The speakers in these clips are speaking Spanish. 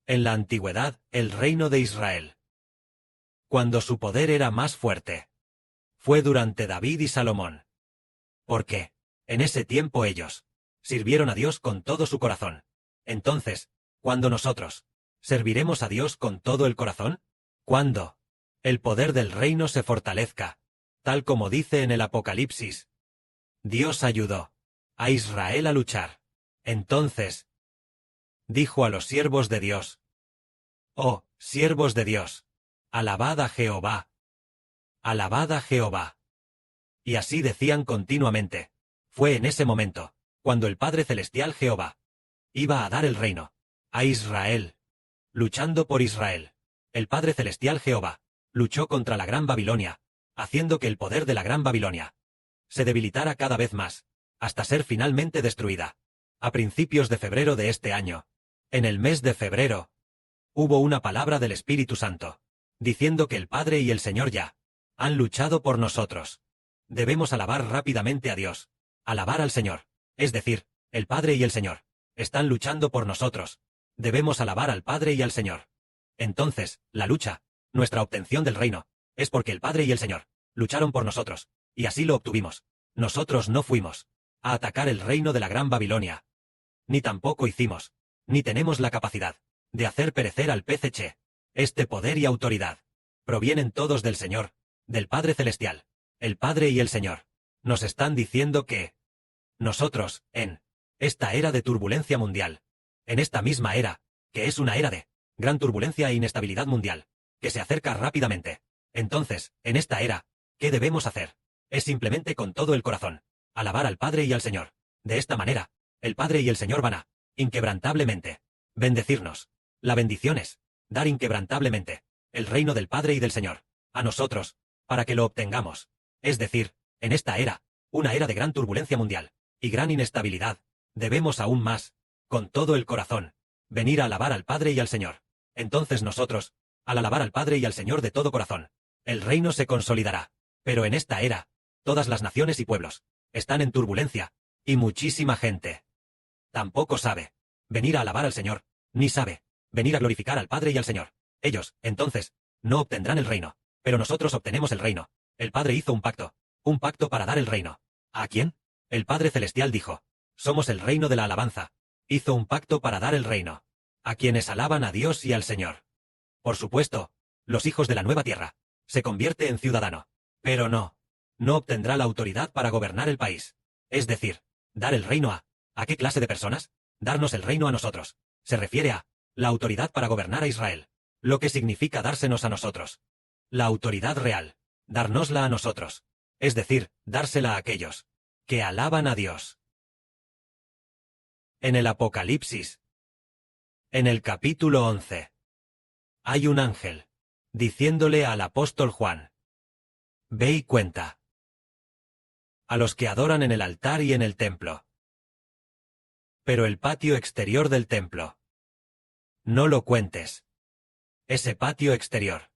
En la antigüedad, el reino de Israel, cuando su poder era más fuerte, fue durante David y Salomón. Porque, en ese tiempo ellos sirvieron a Dios con todo su corazón. Entonces, ¿cuándo nosotros serviremos a Dios con todo el corazón? Cuando el poder del reino se fortalezca, tal como dice en el Apocalipsis. Dios ayudó a Israel a luchar. Entonces dijo a los siervos de Dios: Oh, siervos de Dios, alabad a Jehová. Alabad a Jehová. Y así decían continuamente. Fue en ese momento, cuando el Padre Celestial Jehová iba a dar el reino a Israel, luchando por Israel. El Padre Celestial Jehová luchó contra la Gran Babilonia, haciendo que el poder de la Gran Babilonia se debilitara cada vez más, hasta ser finalmente destruida. A principios de febrero de este año, en el mes de febrero, hubo una palabra del Espíritu Santo, diciendo que el Padre y el Señor ya han luchado por nosotros. Debemos alabar rápidamente a Dios, alabar al Señor, es decir, el Padre y el Señor están luchando por nosotros. Debemos alabar al Padre y al Señor. Entonces, la lucha, nuestra obtención del reino, es porque el Padre y el Señor lucharon por nosotros, y así lo obtuvimos. Nosotros no fuimos a atacar el reino de la Gran Babilonia. Ni tampoco hicimos, ni tenemos la capacidad de hacer perecer al PCC. Este poder y autoridad provienen todos del Señor, del Padre Celestial. El Padre y el Señor nos están diciendo que nosotros, en esta era de turbulencia mundial, en esta misma era, que es una era de gran turbulencia e inestabilidad mundial, que se acerca rápidamente. Entonces, en esta era, ¿qué debemos hacer? Es simplemente con todo el corazón alabar al Padre y al Señor. De esta manera, el Padre y el Señor van a, inquebrantablemente, bendecirnos. La bendición es dar inquebrantablemente el reino del Padre y del Señor a nosotros, para que lo obtengamos. Es decir, en esta era, una era de gran turbulencia mundial y gran inestabilidad, debemos aún más, con todo el corazón, venir a alabar al Padre y al Señor. Entonces nosotros, al alabar al Padre y al Señor de todo corazón, el reino se consolidará. Pero en esta era, todas las naciones y pueblos están en turbulencia, y muchísima gente tampoco sabe venir a alabar al Señor, ni sabe venir a glorificar al Padre y al Señor. Ellos, entonces, no obtendrán el reino, pero nosotros obtenemos el reino. El Padre hizo un pacto para dar el reino. ¿A quién? El Padre Celestial dijo: somos el reino de la alabanza. Hizo un pacto para dar el reino a quienes alaban a Dios y al Señor. Por supuesto, los hijos de la nueva tierra se convierte en ciudadano, pero no obtendrá la autoridad para gobernar el país. Es decir, dar el reino ¿a qué clase de personas? Darnos el reino a nosotros. Se refiere a la autoridad para gobernar a Israel, lo que significa dársenos a nosotros. La autoridad real, dárnosla a nosotros. Es decir, dársela a aquellos que alaban a Dios. En el Apocalipsis, en el capítulo 11, hay un ángel diciéndole al apóstol Juan: ve y cuenta a los que adoran en el altar y en el templo. Pero el patio exterior del templo, no lo cuentes. Ese patio exterior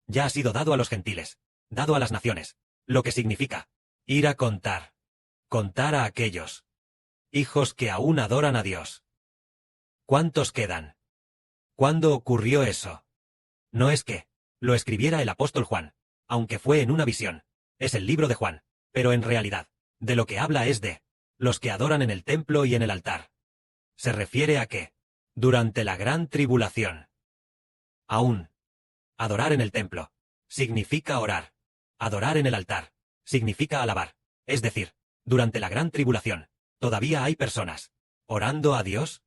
ya ha sido dado a los gentiles, dado a las naciones, lo que significa ir a contar a aquellos hijos que aún adoran a Dios. ¿Cuántos quedan? ¿Cuándo ocurrió eso? No es que lo escribiera el apóstol Juan, aunque fue en una visión, es el libro de Juan, pero en realidad, de lo que habla es de los que adoran en el templo y en el altar. Se refiere a que, durante la gran tribulación, aún, adorar en el templo significa orar. Adorar en el altar significa alabar. Es decir, durante la gran tribulación, todavía hay personas orando a Dios.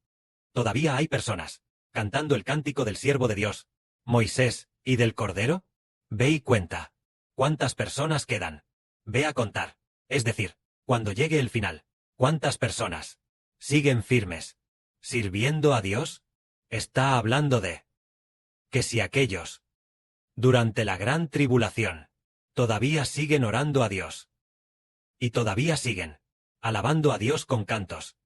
Todavía hay personas cantando el cántico del siervo de Dios, Moisés, y del Cordero. Ve y cuenta cuántas personas quedan. Ve a contar. Es decir, cuando llegue el final, ¿cuántas personas siguen firmes sirviendo a Dios? Está hablando de que si aquellos, durante la gran tribulación, todavía siguen orando a Dios, y todavía siguen alabando a Dios con cantos,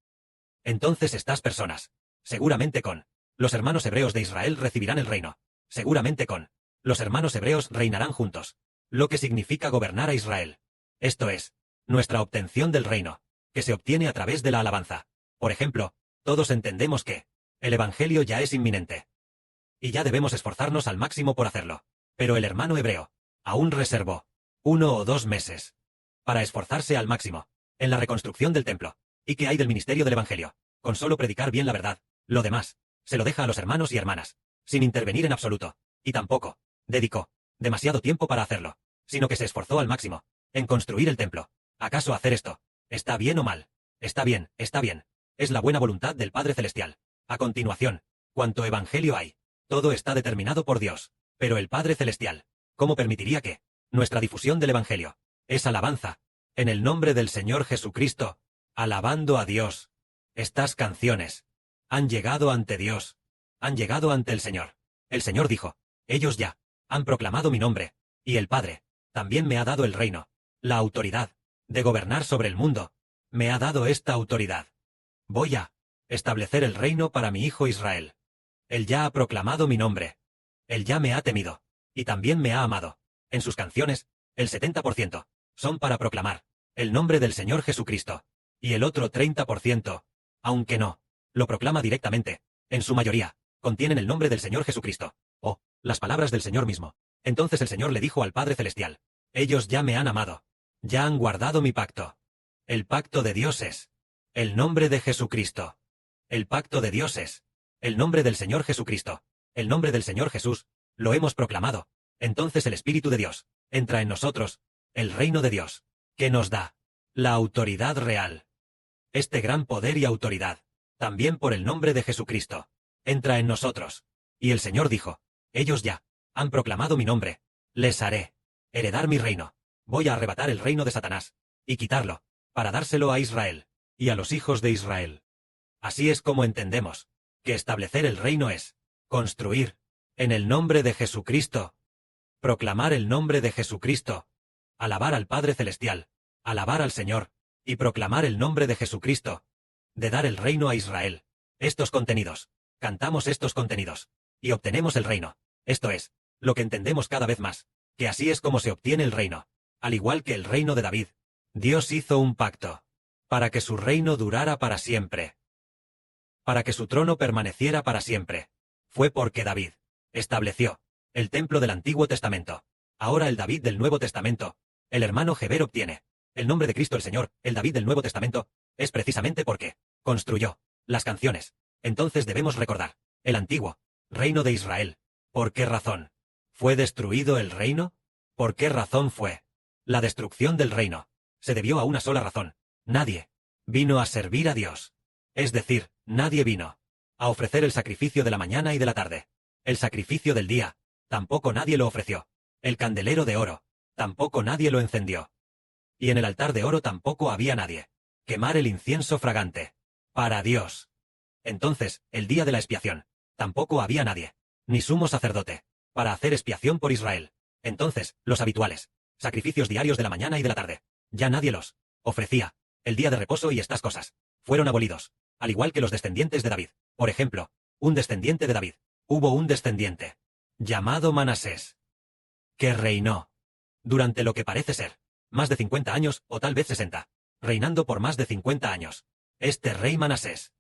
entonces estas personas, seguramente con los hermanos hebreos de Israel recibirán el reino, seguramente con los hermanos hebreos reinarán juntos, lo que significa gobernar a Israel. Esto es, nuestra obtención del reino, que se obtiene a través de la alabanza. Por ejemplo, todos entendemos que el Evangelio ya es inminente. y ya debemos esforzarnos al máximo por hacerlo. Pero el hermano hebreo aún reservó 1 o 2 meses para esforzarse al máximo en la reconstrucción del templo. ¿Y qué hay del ministerio del Evangelio? Con solo predicar bien la verdad, lo demás se lo deja a los hermanos y hermanas, sin intervenir en absoluto, y tampoco dedicó demasiado tiempo para hacerlo, sino que se esforzó al máximo en construir el templo. ¿Acaso hacer esto está bien o mal? Está bien, está bien. Es la buena voluntad del Padre Celestial. A continuación, ¿cuánto evangelio hay? Todo está determinado por Dios. Pero el Padre Celestial, ¿cómo permitiría que nuestra difusión del evangelio es alabanza en el nombre del Señor Jesucristo, alabando a Dios? Estas canciones han llegado ante Dios, han llegado ante el Señor. El Señor dijo, ellos ya han proclamado mi nombre, y el Padre también me ha dado el reino, la autoridad de gobernar sobre el mundo. Me ha dado esta autoridad. Voy a establecer el reino para mi hijo Israel. Él ya ha proclamado mi nombre. Él ya me ha temido, y también me ha amado. En sus canciones, el 70% son para proclamar el nombre del Señor Jesucristo, y el otro 30%, aunque no lo proclama directamente, en su mayoría, contienen el nombre del Señor Jesucristo, o las palabras del Señor mismo. Entonces el Señor le dijo al Padre Celestial, ellos ya me han amado, ya han guardado mi pacto. El pacto de Dios es el nombre de Jesucristo. El pacto de Dios es el nombre del Señor Jesucristo, el nombre del Señor Jesús, lo hemos proclamado. Entonces el Espíritu de Dios entra en nosotros, el reino de Dios, que nos da la autoridad real. Este gran poder y autoridad, también por el nombre de Jesucristo, entra en nosotros. Y el Señor dijo, ellos ya han proclamado mi nombre, les haré heredar mi reino. Voy a arrebatar el reino de Satanás y quitarlo, para dárselo a Israel y a los hijos de Israel. Así es como entendemos que establecer el reino es construir en el nombre de Jesucristo, proclamar el nombre de Jesucristo, alabar al Padre Celestial, alabar al Señor, y proclamar el nombre de Jesucristo, de dar el reino a Israel. Estos contenidos, cantamos estos contenidos, y obtenemos el reino. Esto es lo que entendemos cada vez más, que así es como se obtiene el reino. Al igual que el reino de David, Dios hizo un pacto para que su reino durara para siempre, para que su trono permaneciera para siempre. Fue porque David estableció el templo del Antiguo Testamento. Ahora el David del Nuevo Testamento, el hermano Heber obtiene el nombre de Cristo el Señor. El David del Nuevo Testamento es precisamente porque construyó las canciones. Entonces debemos recordar el antiguo reino de Israel. ¿Por qué razón fue destruido el reino? ¿Por qué razón fue la destrucción del reino? Se debió a una sola razón. Nadie vino a servir a Dios. Es decir, nadie vino a ofrecer el sacrificio de la mañana y de la tarde. El sacrificio del día, tampoco nadie lo ofreció. El candelero de oro, tampoco nadie lo encendió. Y en el altar de oro tampoco había nadie. Quemar el incienso fragante para Dios. Entonces, el día de la expiación, tampoco había nadie, ni sumo sacerdote, para hacer expiación por Israel. Entonces, los habituales sacrificios diarios de la mañana y de la tarde, ya nadie los ofrecía. El día de reposo y estas cosas fueron abolidos, al igual que los descendientes de David. Por ejemplo, un descendiente de David. Hubo un descendiente llamado Manasés, que reinó durante lo que parece ser más de 50 años o tal vez 60, reinando por más de 50 años. Este rey Manasés,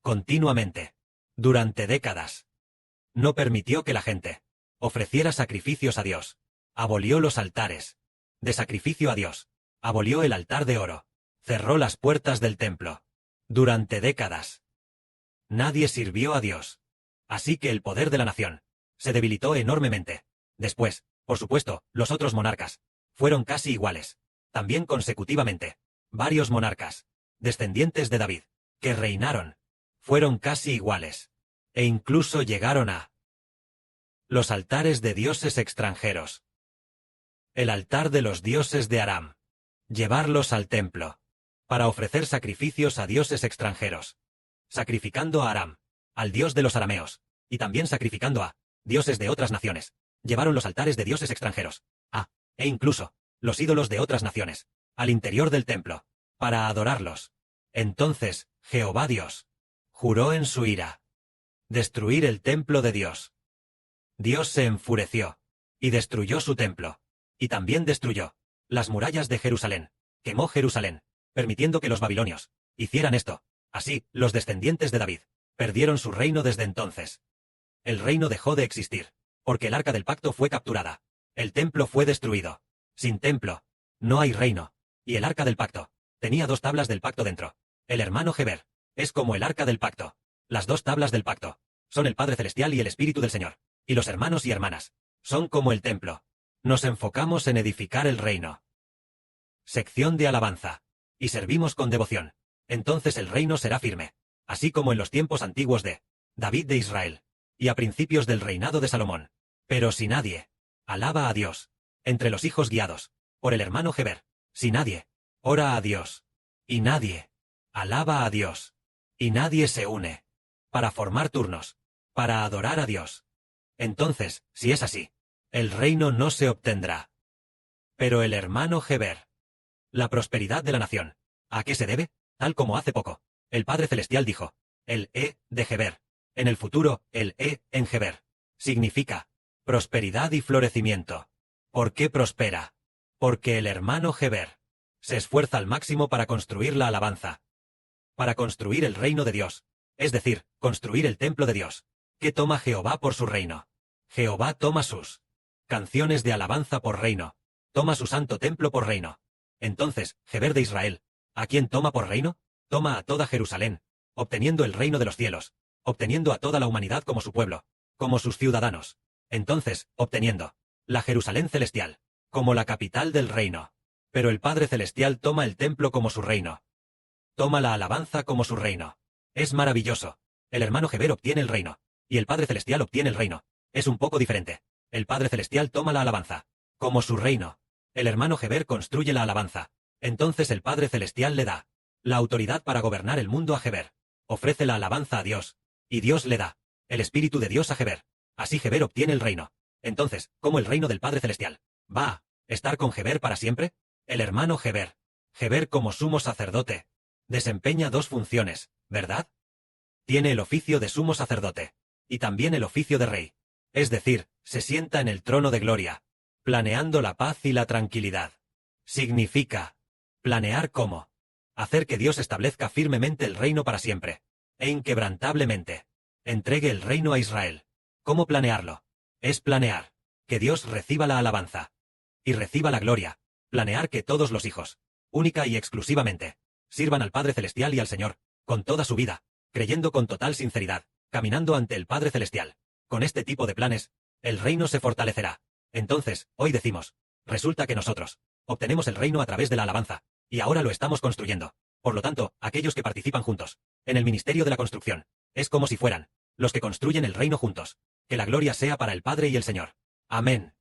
continuamente, durante décadas, no permitió que la gente ofreciera sacrificios a Dios. Abolió los altares de sacrificio a Dios. Abolió el altar de oro. Cerró las puertas del templo. Durante décadas, nadie sirvió a Dios. Así que el poder de la nación se debilitó enormemente. Después, por supuesto, los otros monarcas fueron casi iguales. También consecutivamente, varios monarcas, descendientes de David, que reinaron, fueron casi iguales. E incluso llegaron a los altares de dioses extranjeros. El altar de los dioses de Aram. Llevarlos al templo, para ofrecer sacrificios a dioses extranjeros. Sacrificando a Aram, al dios de los arameos, y también sacrificando a dioses de otras naciones. Llevaron los altares de dioses extranjeros, e incluso los ídolos de otras naciones, al interior del templo, para adorarlos. Entonces, Jehová Dios juró en su ira destruir el templo de Dios. Dios se enfureció y destruyó su templo, y también destruyó las murallas de Jerusalén. Quemó Jerusalén, permitiendo que los babilonios hicieran esto. Así, los descendientes de David perdieron su reino desde entonces. el reino dejó de existir, porque el arca del pacto fue capturada. El templo fue destruido. Sin templo, no hay reino. Y el arca del pacto tenía 2 tablas del pacto dentro. El hermano Heber es como el arca del pacto. Las 2 tablas del pacto son el Padre Celestial y el Espíritu del Señor. Y los hermanos y hermanas son como el templo. Nos enfocamos en edificar el reino. Sección de alabanza. Y servimos con devoción. Entonces el reino será firme, así como en los tiempos antiguos de David de Israel, y a principios del reinado de Salomón. Pero si nadie alaba a Dios, entre los hijos guiados por el hermano Heber, si nadie ora a Dios, y nadie alaba a Dios, y nadie se une para formar turnos, para adorar a Dios, entonces, si es así, el reino no se obtendrá. Pero el hermano Heber, la prosperidad de la nación, ¿a qué se debe? Tal como hace poco, el Padre Celestial dijo, el de Heber, en el futuro, el en Heber, significa prosperidad y florecimiento. ¿Por qué prospera? Porque el hermano Heber se esfuerza al máximo para construir la alabanza, para construir el reino de Dios, es decir, construir el templo de Dios. ¿Qué toma Jehová por su reino? Jehová toma sus canciones de alabanza por reino, toma su santo templo por reino. Entonces, Heber de Israel, ¿a quién toma por reino? Toma a toda Jerusalén, obteniendo el reino de los cielos, obteniendo a toda la humanidad como su pueblo, como sus ciudadanos. Entonces, obteniendo la Jerusalén celestial, como la capital del reino. Pero el Padre Celestial toma el templo como su reino. Toma la alabanza como su reino. Es maravilloso. El hermano Heber obtiene el reino, y el Padre Celestial obtiene el reino. Es un poco diferente. El Padre Celestial toma la alabanza como su reino. El hermano Heber construye la alabanza. Entonces el Padre Celestial le da la autoridad para gobernar el mundo a Heber. Ofrece la alabanza a Dios, y Dios le da el Espíritu de Dios a Heber. Así Heber obtiene el reino. Entonces, ¿cómo el reino del Padre Celestial va a estar con Heber para siempre? El hermano Heber, Heber como sumo sacerdote, desempeña 2 funciones, ¿verdad? Tiene el oficio de sumo sacerdote, y también el oficio de rey. Es decir, se sienta en el trono de gloria, planeando la paz y la tranquilidad. Significa planear cómo hacer que Dios establezca firmemente el reino para siempre, e inquebrantablemente entregue el reino a Israel. ¿Cómo planearlo? Es planear que Dios reciba la alabanza y reciba la gloria, planear que todos los hijos, única y exclusivamente, sirvan al Padre Celestial y al Señor, con toda su vida, creyendo con total sinceridad, caminando ante el Padre Celestial. Con este tipo de planes, el reino se fortalecerá. Entonces, hoy decimos, resulta que nosotros obtenemos el reino a través de la alabanza, y ahora lo estamos construyendo. Por lo tanto, aquellos que participan juntos en el ministerio de la construcción, es como si fueran los que construyen el reino juntos. Que la gloria sea para el Padre y el Señor. Amén.